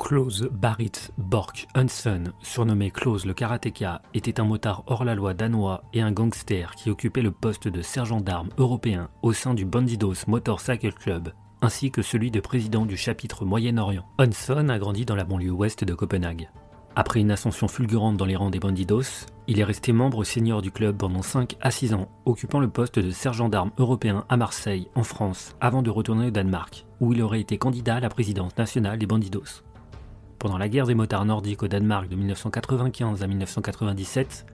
Klaus Barit Borch Hansen, surnommé Klaus le karatéka, était un motard hors-la-loi danois et un gangster qui occupait le poste de sergent d'armes européen au sein du Bandidos Motorcycle Club, ainsi que celui de président du chapitre Moyen-Orient. Hansen a grandi dans la banlieue ouest de Copenhague. Après une ascension fulgurante dans les rangs des Bandidos, il est resté membre senior du club pendant 5 à 6 ans, occupant le poste de sergent d'armes européen à Marseille, en France, avant de retourner au Danemark, où il aurait été candidat à la présidence nationale des Bandidos. Pendant la guerre des motards nordiques au Danemark de 1995 à 1997,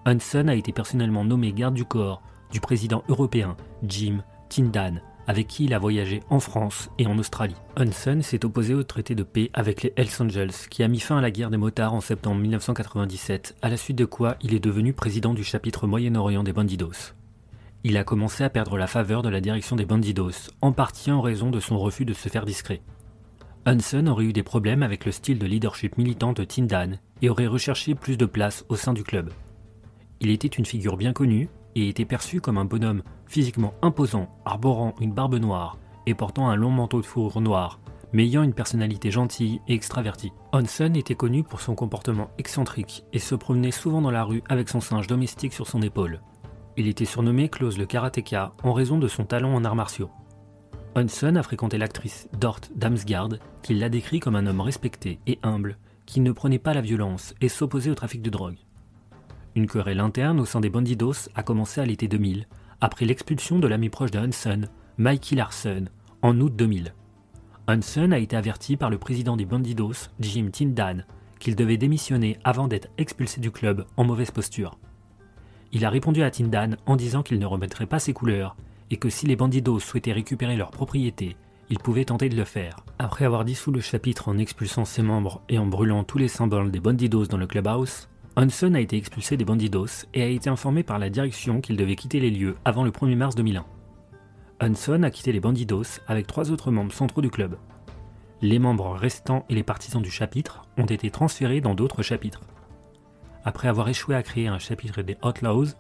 Hansen a été personnellement nommé garde du corps du président européen Jim Tindane, avec qui il a voyagé en France et en Australie. Hansen s'est opposé au traité de paix avec les Hells Angels, qui a mis fin à la guerre des motards en septembre 1997, à la suite de quoi il est devenu président du chapitre Moyen-Orient des Bandidos. Il a commencé à perdre la faveur de la direction des Bandidos, en partie en raison de son refus de se faire discret. Hansen aurait eu des problèmes avec le style de leadership militant de Tindane et aurait recherché plus de place au sein du club. Il était une figure bien connue et était perçu comme un bonhomme physiquement imposant, arborant une barbe noire et portant un long manteau de fourrure noir, mais ayant une personnalité gentille et extravertie. Hansen était connu pour son comportement excentrique et se promenait souvent dans la rue avec son singe domestique sur son épaule. Il était surnommé Klaus le karatéka en raison de son talent en arts martiaux. Hansen a fréquenté l'actrice Dort Damsgaard, qui l'a décrit comme un homme respecté et humble, qui ne prenait pas la violence et s'opposait au trafic de drogue. Une querelle interne au sein des Bandidos a commencé à l'été 2000, après l'expulsion de l'ami proche de Hansen, Mikey Larsen, en août 2000. Hansen a été averti par le président des Bandidos, Jim Tindane, qu'il devait démissionner avant d'être expulsé du club en mauvaise posture. Il a répondu à Tindane en disant qu'il ne remettrait pas ses couleurs et que si les Bandidos souhaitaient récupérer leurs propriétés, ils pouvaient tenter de le faire. Après avoir dissous le chapitre en expulsant ses membres et en brûlant tous les symboles des Bandidos dans le clubhouse, Hansen a été expulsé des Bandidos et a été informé par la direction qu'il devait quitter les lieux avant le 1er mars 2001. Hansen a quitté les Bandidos avec 3 autres membres centraux du club. Les membres restants et les partisans du chapitre ont été transférés dans d'autres chapitres. Après avoir échoué à créer un chapitre des Outlaws,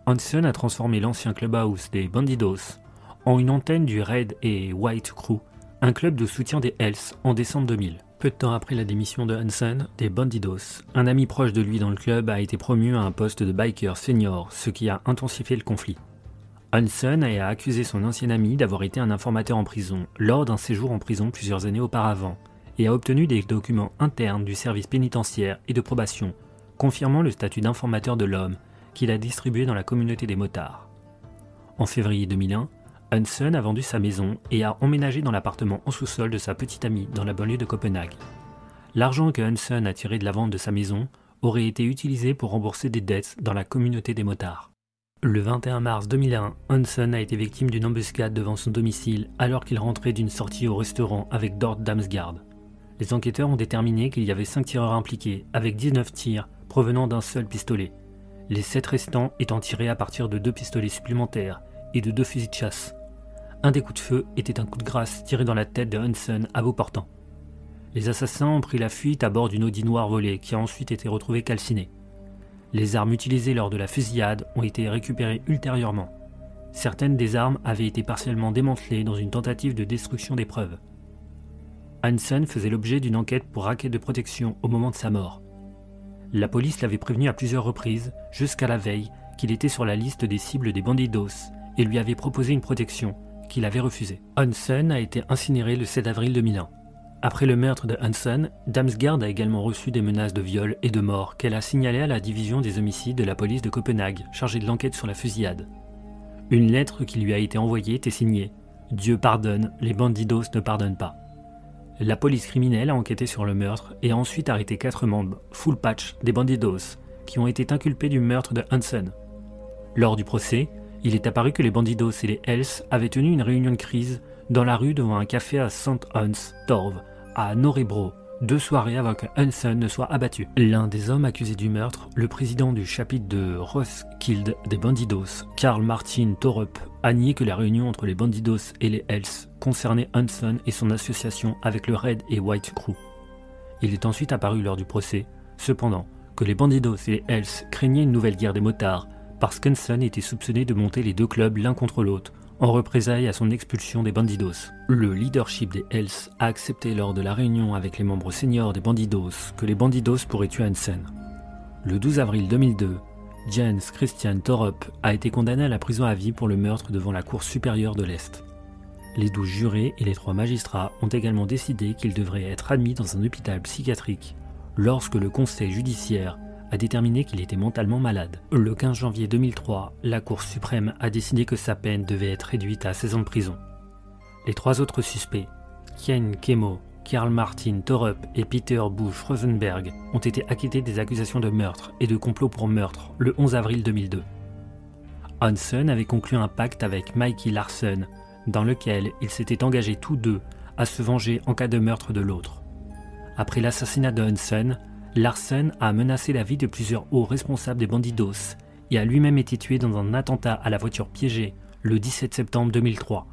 Hansen a transformé l'ancien clubhouse des Bandidos en une antenne du Red et White Crew, un club de soutien des Hells, en décembre 2000. Peu de temps après la démission de Hansen des Bandidos, un ami proche de lui dans le club a été promu à un poste de biker senior, ce qui a intensifié le conflit. Hansen a accusé son ancien ami d'avoir été un informateur en prison lors d'un séjour en prison plusieurs années auparavant et a obtenu des documents internes du service pénitentiaire et de probation, confirmant le statut d'informateur de l'homme qu'il a distribué dans la communauté des motards. En février 2001, Hansen a vendu sa maison et a emménagé dans l'appartement en sous-sol de sa petite amie dans la banlieue de Copenhague. L'argent que Hansen a tiré de la vente de sa maison aurait été utilisé pour rembourser des dettes dans la communauté des motards. Le 21 mars 2001, Hansen a été victime d'une embuscade devant son domicile alors qu'il rentrait d'une sortie au restaurant avec Dort Damsgaard. Les enquêteurs ont déterminé qu'il y avait 5 tireurs impliqués, avec 19 tirs provenant d'un seul pistolet. Les 7 restants étant tirés à partir de 2 pistolets supplémentaires et de 2 fusils de chasse. Un des coups de feu était un coup de grâce tiré dans la tête de Hansen à bout portant. Les assassins ont pris la fuite à bord d'une Audi noire volée qui a ensuite été retrouvée calcinée. Les armes utilisées lors de la fusillade ont été récupérées ultérieurement. Certaines des armes avaient été partiellement démantelées dans une tentative de destruction des preuves. Hansen faisait l'objet d'une enquête pour racket de protection au moment de sa mort. La police l'avait prévenu à plusieurs reprises, jusqu'à la veille, qu'il était sur la liste des cibles des Bandidos et lui avait proposé une protection qu'il avait refusée. Hansen a été incinéré le 7 avril 2001. Après le meurtre de Hansen, Damsgaard a également reçu des menaces de viol et de mort qu'elle a signalées à la division des homicides de la police de Copenhague, chargée de l'enquête sur la fusillade. Une lettre qui lui a été envoyée était signée « Dieu pardonne, les Bandidos ne pardonnent pas ». La police criminelle a enquêté sur le meurtre et a ensuite arrêté 4 membres, full patch, des Bandidos, qui ont été inculpés du meurtre de Hansen. Lors du procès, il est apparu que les Bandidos et les Hells avaient tenu une réunion de crise dans la rue devant un café à St. Hans Torv, à Norebro, 2 soirées avant que Hansen ne soit abattu. L'un des hommes accusés du meurtre, le président du chapitre de Roskilde des Bandidos, Karl Martin Torup, a nié que la réunion entre les Bandidos et les Hells concernait Hansen et son association avec le Red et White Crew. Il est ensuite apparu lors du procès, cependant, que les Bandidos et les Hells craignaient une nouvelle guerre des motards parce qu'Hansen était soupçonné de monter les 2 clubs l'un contre l'autre en représailles à son expulsion des Bandidos. Le leadership des Hells a accepté lors de la réunion avec les membres seniors des Bandidos que les Bandidos pourraient tuer Hansen. Le 12 avril 2002, Jens Christian Torup a été condamné à la prison à vie pour le meurtre devant la Cour supérieure de l'Est. Les 12 jurés et les 3 magistrats ont également décidé qu'il devrait être admis dans un hôpital psychiatrique lorsque le conseil judiciaire a déterminé qu'il était mentalement malade. Le 15 janvier 2003, la Cour suprême a décidé que sa peine devait être réduite à 16 ans de prison. Les 3 autres suspects, Ken Kemo, Karl Martin Torup et Peter Busch Rosenberg, ont été acquittés des accusations de meurtre et de complot pour meurtre le 11 avril 2002. Hansen avait conclu un pacte avec Mikey Larsen, dans lequel ils s'étaient engagés tous deux à se venger en cas de meurtre de l'autre. Après l'assassinat de Hansen, Larsen a menacé la vie de plusieurs hauts responsables des Bandidos et a lui-même été tué dans un attentat à la voiture piégée le 17 septembre 2003.